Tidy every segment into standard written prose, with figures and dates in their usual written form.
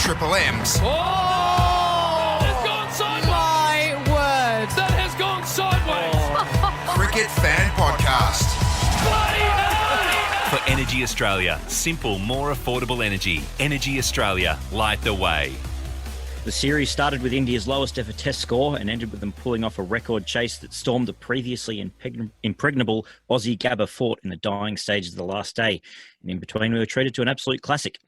Triple M's. Oh! It's gone sideways! My word. That has gone sideways! Cricket Fan Podcast. Bloody hell! For Energy Australia, simple, more affordable energy. Energy Australia, light the way. The series started with India's lowest ever test score and ended with them pulling off a record chase that stormed the previously impregnable Aussie GABBA fort in the dying stages of the last day. And in between, we were treated to an absolute classic.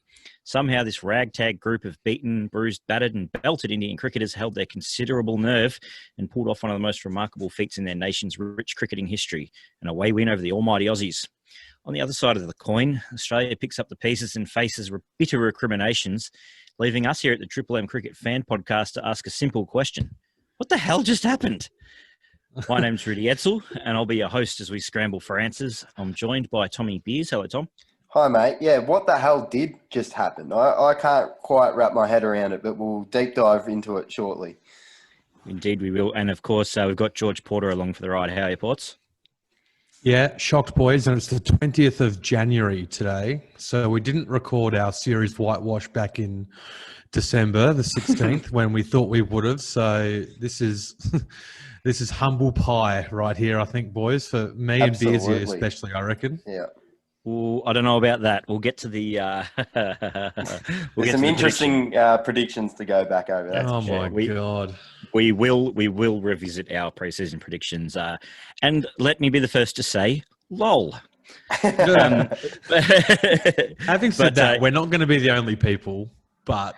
Somehow this ragtag group of beaten, bruised, battered and belted Indian cricketers held their considerable nerve and pulled off one of the most remarkable feats in their nation's rich cricketing history, an away win over the almighty Aussies. On the other side of the coin, Australia picks up the pieces and faces bitter recriminations, leaving us here at the Triple M Cricket Fan Podcast to ask a simple question. What the hell just happened? My name's Rudy Edsel, and I'll be your host as we scramble for answers. I'm joined by Tommy Beers. Hello, Tom. Hi, mate. Yeah, what the hell did just happen? I can't quite wrap my head around it, but we'll deep dive into it shortly. Indeed, we will. And, of course, we've got George Porter along for the ride. How are you, Ports? Yeah, shocked, boys. And it's the 20th of January today. So we didn't record our series whitewash back in December, the 16th, when we thought we would have. So this is this is humble pie right here, I think, boys, for me Absolutely. and Beersy especially, I reckon. Yeah. Well, I don't know about that. We'll get to the... There's some interesting predictions to go back over. That's Oh, for sure. my God. We will revisit our preseason predictions. And let me be the first to say, lol. Having said that, we're not going to be the only people, but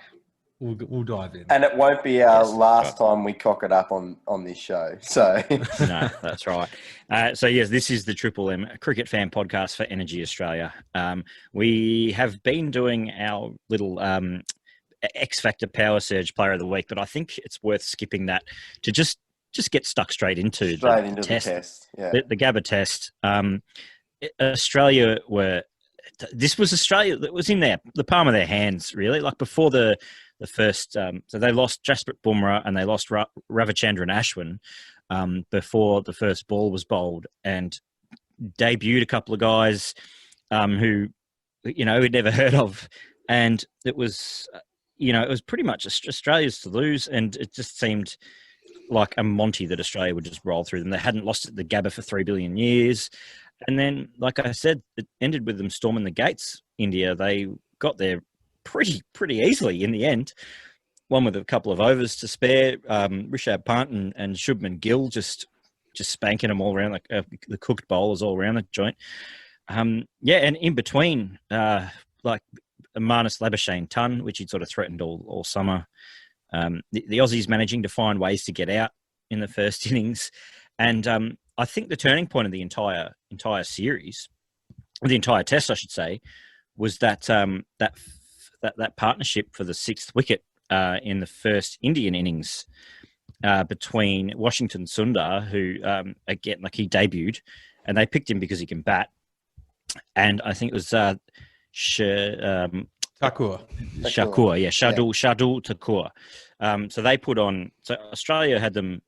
we'll dive in. And it won't be our last time we cock it up on this show. So No, that's right. So, yes, this is the Triple M Cricket Fan Podcast for Energy Australia. We have been doing our little X Factor Power Surge Player of the Week, but I think it's worth skipping that to just get stuck straight into the test. Yeah. The GABBA test. Australia this was Australia that was in the palm of their hands, really. Like before the first, so they lost Jasprit Bumrah and they lost Ravichandran Ashwin before the first ball was bowled, and debuted a couple of guys who, we'd never heard of. And it was, it was pretty much Australia's to lose, and it just seemed like a Monty that Australia would just roll through them. They hadn't lost the GABBA for 3 billion years. And then, like I said, it ended with them storming the gates. India, they got there pretty easily in the end. One with a couple of overs to spare. Rishabh Pant and Shubman Gill just spanking them all around, like the cooked bowlers all around the joint. And in between, like Marnus Labuschagne Ton, which he'd sort of threatened all summer. The Aussies managing to find ways to get out in the first innings. And I think the turning point of the entire series, the entire test, I should say, was that partnership for the sixth wicket in the first Indian innings between Washington Sundar, who again, like, he debuted, and they picked him because he can bat, and I think it was Thakur. Shardul Thakur. So they put on. So Australia had them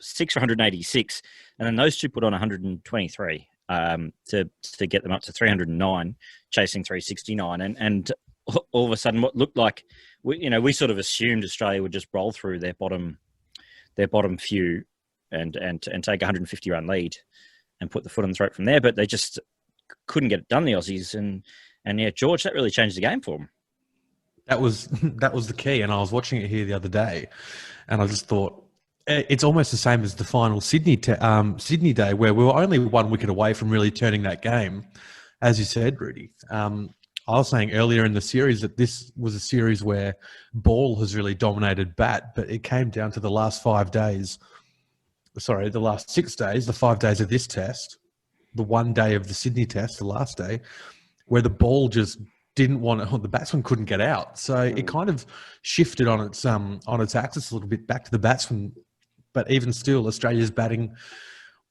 6 for 186, and then those two put on 123 to get them up to 309, chasing 369, and all of a sudden, what looked like we sort of assumed Australia would just roll through their bottom few and take a 150 run lead and put the foot on the throat from there, but they just couldn't get it done, the Aussies, and yeah, George, that really changed the game for them. That was the key, and I was watching it here the other day, and I just thought it's almost the same as the final Sydney day, where we were only 1 wicket away from really turning that game, as you said, Rudy. I was saying earlier in the series that this was a series where ball has really dominated bat, but it came down to the last 5 days. Sorry, the last 6 days, the 5 days of this test, the 1 day of the Sydney test, the last day, where the ball just didn't want to, the batsman couldn't get out. So it kind of shifted on its axis a little bit back to the batsman. But even still, Australia's batting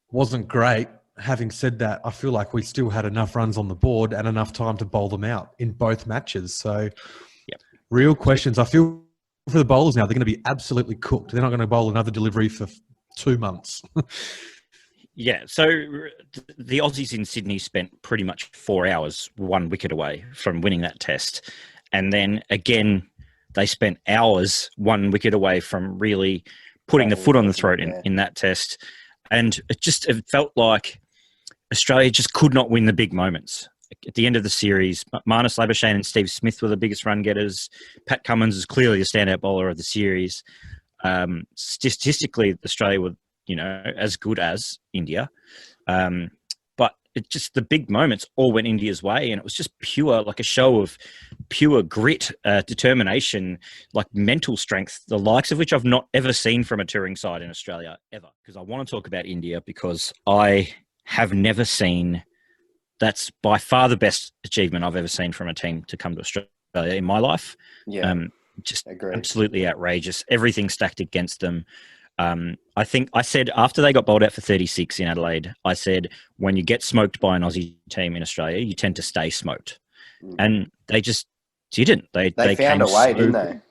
wasn't great. Having said that, I feel like we still had enough runs on the board and enough time to bowl them out in both matches. So real questions. I feel for the bowlers now, they're going to be absolutely cooked. They're not going to bowl another delivery for 2 months. Yeah, so the Aussies in Sydney spent pretty much 4 hours 1 wicket away from winning that test. And then again, they spent hours 1 wicket away from really putting the foot on the throat in that test. And it felt like Australia just could not win the big moments. At the end of the series, Marnus Labuschagne and Steve Smith were the biggest run getters. Pat Cummins is clearly the standout bowler of the series. Statistically, Australia were, as good as India. But it just, the big moments all went India's way, and it was just pure, like a show of pure grit, determination, like mental strength, the likes of which I've not ever seen from a touring side in Australia, ever. Because I want to talk about India because I have never seen, that's by far the best achievement I've ever seen from a team to come to Australia in my life. Yeah, just agreed. Absolutely outrageous. Everything stacked against them. I think I said after they got bowled out for 36 in Adelaide, I said, when you get smoked by an Aussie team in Australia, you tend to stay smoked. And they just didn't. They found a way, didn't they?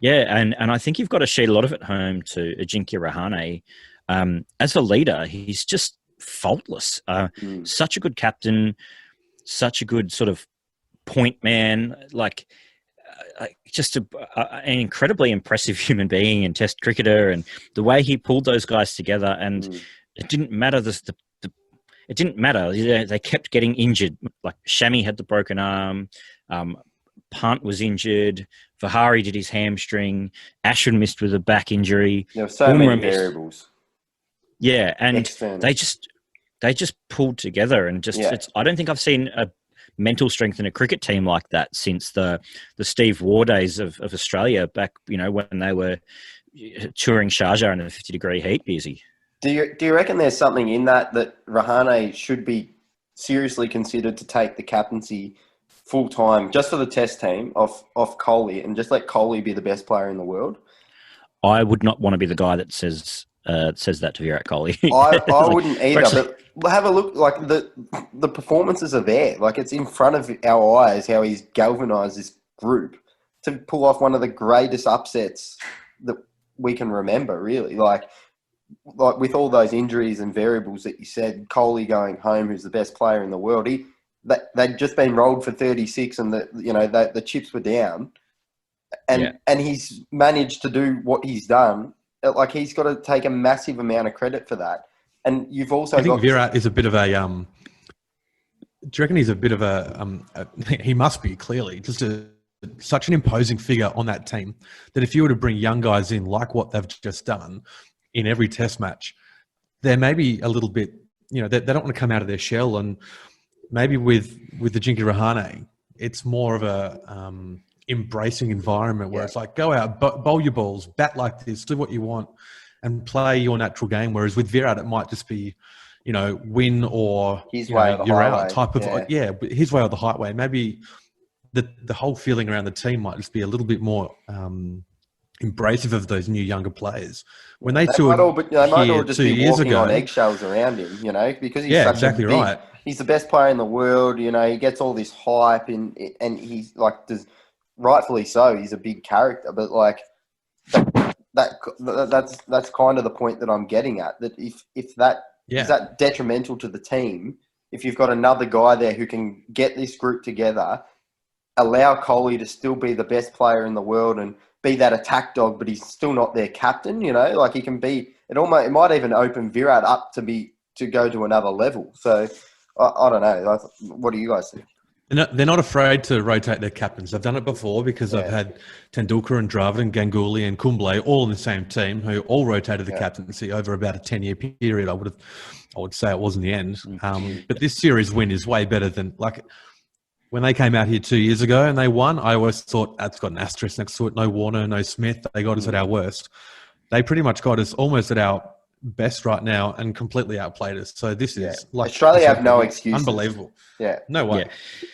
Yeah, and I think you've got to shed a lot of it home to Ajinkya Rahane. As a leader, he's just faultless. Such a good captain, such a good sort of point man, just an incredibly impressive human being and test cricketer, and the way he pulled those guys together. And it didn't matter. It didn't matter. They kept getting injured. Like Shami had the broken arm. Pant was injured. Vihari did his hamstring. Ashwin missed with a back injury. There were so many variables. Yeah, and External. they just pulled together and just. Yeah. I don't think I've seen a mental strength in a cricket team like that since the Steve Waugh days of Australia back, when they were touring Sharjah in a 50-degree heat, busy. Do you reckon there's something in that Rahane should be seriously considered to take the captaincy full time just for the test team off Kohli, and just let Kohli be the best player in the world? I would not want to be the guy that says that to Virat Kohli. I wouldn't either. But have a look. Like the performances are there. Like it's in front of our eyes how he's galvanised this group to pull off one of the greatest upsets that we can remember. Really, like with all those injuries and variables that you said, Kohli going home, who's the best player in the world. They'd just been rolled for 36, and the chips were down, and he's managed to do what he's done. Like he's got to take a massive amount of credit for that. And you've also I think Virat is a bit of a. Do you reckon he's a bit of he must be clearly just such an imposing figure on that team that if you were to bring young guys in like what they've just done in every test match, they're maybe a little bit, they don't want to come out of their shell. And maybe with the Ajinkya Rahane, it's more of a embracing environment where it's like, go out, bowl your balls, bat like this, do what you want, and play your natural game. Whereas with Virat, it might just be, win or his way or the you're highway. out type of his way or the highway. Maybe the whole feeling around the team might just be a little bit more embracive of those new younger players. When they might all just 2 be years walking ago, on eggshells around him, because he's exactly right. He's the best player in the world. He gets all this hype, and he's like, rightfully so. He's a big character, but like that's kind of the point that I'm getting at. That if that is that detrimental to the team, if you've got another guy there who can get this group together, allow Kohli to still be the best player in the world and be that attack dog, but he's still not their captain. Like he can be. It might even open Virat up to go to another level. So I don't know. What do you guys think? They're not afraid to rotate their captains. They've done it before because I've had Tendulkar and Dravid and Ganguly and Kumble all in the same team who all rotated the captaincy over about a 10-year period. I would say it was in the end. But this series win is way better than when they came out here 2 years ago and they won. I always thought that's got an asterisk next to it. No Warner, no Smith. They got us at our worst. They pretty much got us almost at our best right now and completely outplayed us. So this is Australia have no excuses. Unbelievable. Yeah, no way. Yeah.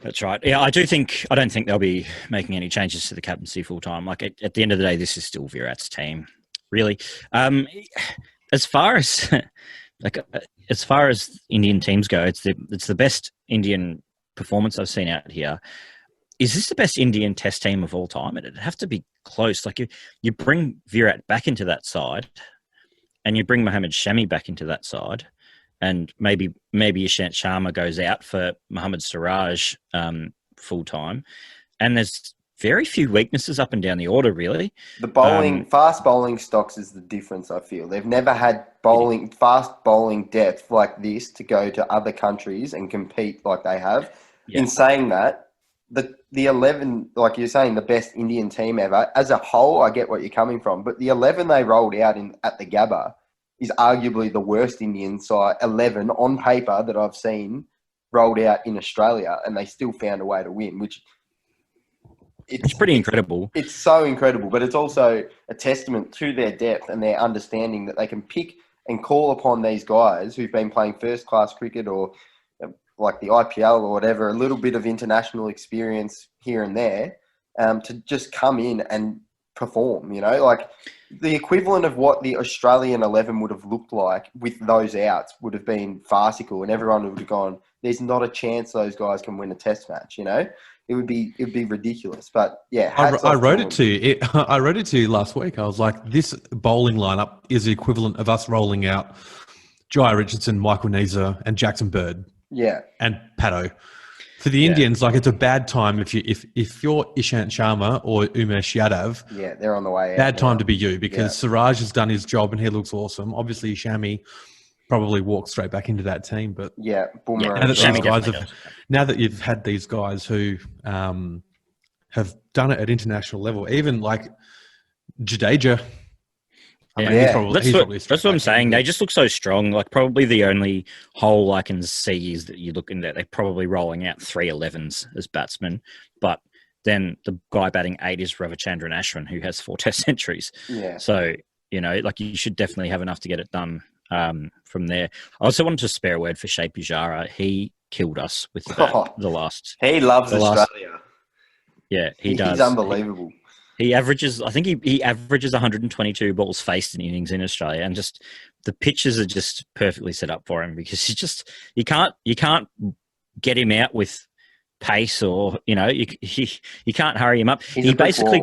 That's right. Yeah, I don't think they'll be making any changes to the captaincy full time. Like at the end of the day, this is still Virat's team, really. As far as Indian teams go, it's the best Indian performance I've seen out here. Is this the best Indian Test team of all time? It'd have to be close. Like you bring Virat back into that side, and you bring Mohammad Shami back into that side. And maybe Ishant Sharma goes out for Mohammad Siraj full time, and there's very few weaknesses up and down the order, really. The bowling, fast bowling stocks is the difference, I feel. They've never had fast bowling depth like this to go to other countries and compete like they have. Yeah. In saying that, the 11, like you're saying, the best Indian team ever, as a whole, I get what you're coming from, but the 11 they rolled out at the GABBA is arguably the worst Indian side 11 on paper that I've seen rolled out in Australia, and they still found a way to win, which... It's pretty incredible. It's so incredible, but it's also a testament to their depth and their understanding that they can pick and call upon these guys who've been playing first-class cricket or like the IPL or whatever, a little bit of international experience here and there, to just come in and perform, like the equivalent of what the Australian 11 would have looked like with those outs would have been farcical, and everyone would have gone, there's not a chance those guys can win a test match, It would be ridiculous, but yeah. I wrote it to you. I wrote it to you last week. I was like, this bowling lineup is the equivalent of us rolling out Jai Richardson, Michael Neser, and Jackson Bird. Yeah, and Pato. For the Indians, like it's a bad time if you're Ishant Sharma or Umesh Yadav. Yeah, they're on the way out. Bad time to be you because Siraj has done his job and he looks awesome. Obviously, Shami probably walk straight back into that team. But Boomerang. Now that you've had these guys who have done it at international level, even like Jadeja. That's what I'm saying. They just look so strong. Like probably the only hole I can see is that you're looking at they're probably rolling out 3 11s as batsmen, but then the guy batting 8 is Ravichandran Ashwin, who has 4 Test centuries. Yeah. So like you should definitely have enough to get it done. From there, I also wanted to spare a word for Shea Pujara. He killed us with the last. He loves Australia. Yeah, he does. He's unbelievable. He averages. I think he averages 122 balls faced in innings in Australia, and just the pitches are just perfectly set up for him because you can't get him out with pace or you can't hurry him up. He basically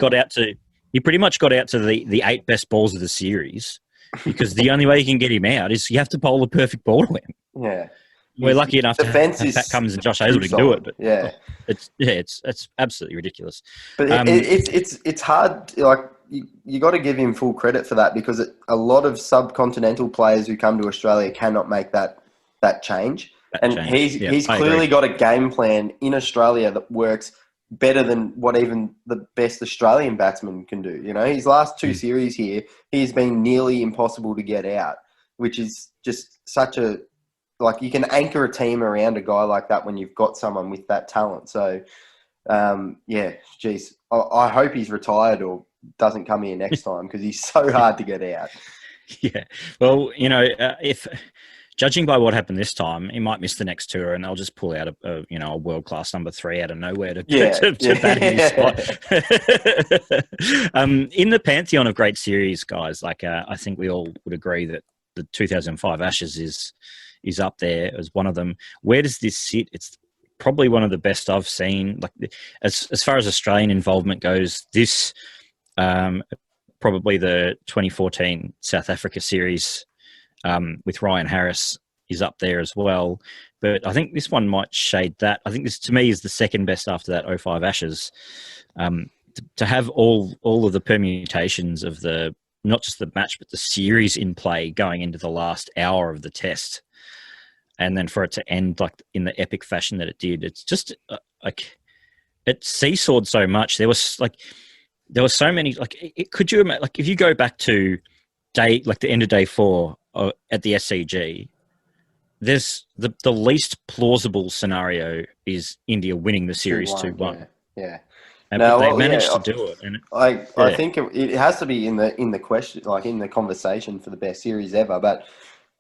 he pretty much got out to the 8 best balls of the series. Because the only way you can get him out is you have to bowl a perfect ball to him. Yeah, we're lucky enough to have Pat Cummins and Josh Hazlewood can do it, but it's absolutely ridiculous. But it's hard. Like you got to give him full credit for that because a lot of subcontinental players who come to Australia cannot make that change. He's clearly got a game plan in Australia that works better than what even the best Australian batsman can do. His last 2 series here, he's been nearly impossible to get out, which is just such a, like you can anchor a team around a guy like that when you've got someone with that talent. So, geez, I hope he's retired or doesn't come here next time because he's so hard to get out. Yeah. Well, if... Judging by what happened this time, he might miss the next tour, and they'll just pull out a world-class number 3 out of nowhere to bat in his spot. In the pantheon of great series, guys, like I think we all would agree that the 2005 Ashes is up there as one of them. Where does this sit? It's probably one of the best I've seen. Like as far as Australian involvement goes, this probably the 2014 South Africa series. With Ryan Harris is up there as well. But I think this one might shade that. I think this, to me, is the second best after that 05 Ashes. To have all of the permutations of not just the match, but the series in play going into the last hour of the test. And then for it to end like in the epic fashion that it did, it's just it seesawed so much. There were so many, could you imagine, if you go back to the end of day 4, at the SCG, there's the least plausible scenario is India winning the series 2-1. Yeah. But they managed to do it. And I think it has to be in the question, like in the conversation for the best series ever. But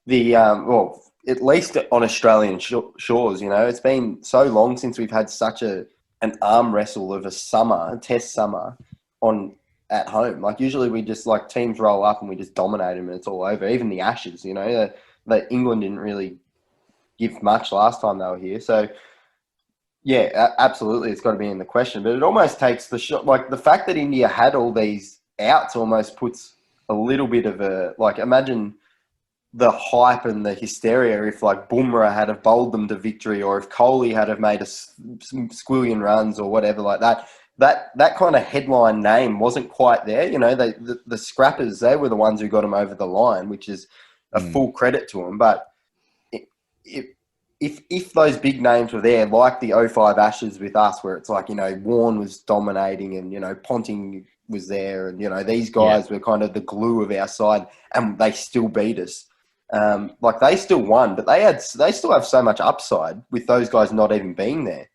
the at least on Australian shores, it's been so long since we've had such an arm wrestle of a test summer at home. Like usually we just teams roll up and we just dominate them and it's all over. Even the Ashes, that England didn't really give much last time they were here. So yeah, absolutely, it's got to be in the question. But it almost takes the shot. Like the fact that India had all these outs almost puts a little bit of imagine the hype and the hysteria if Bumrah had have bowled them to victory or if Kohli had have made some squillion runs or whatever like that. that kind of headline name wasn't quite there. You know, the Scrappers, they were the ones who got them over the line, which is a full credit to them. But if those big names were there, like the '05 Ashes with us, where it's like, you know, Warren was dominating and, you know, Ponting was there and, you know, these guys were kind of the glue of our side and they still beat us. Like they still won, but they still have so much upside with those guys not even being there.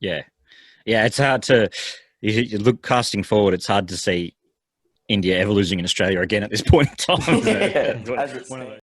Yeah. Yeah, it's hard to you look casting forward. It's hard to see India ever losing in Australia again at this point in time. Yeah,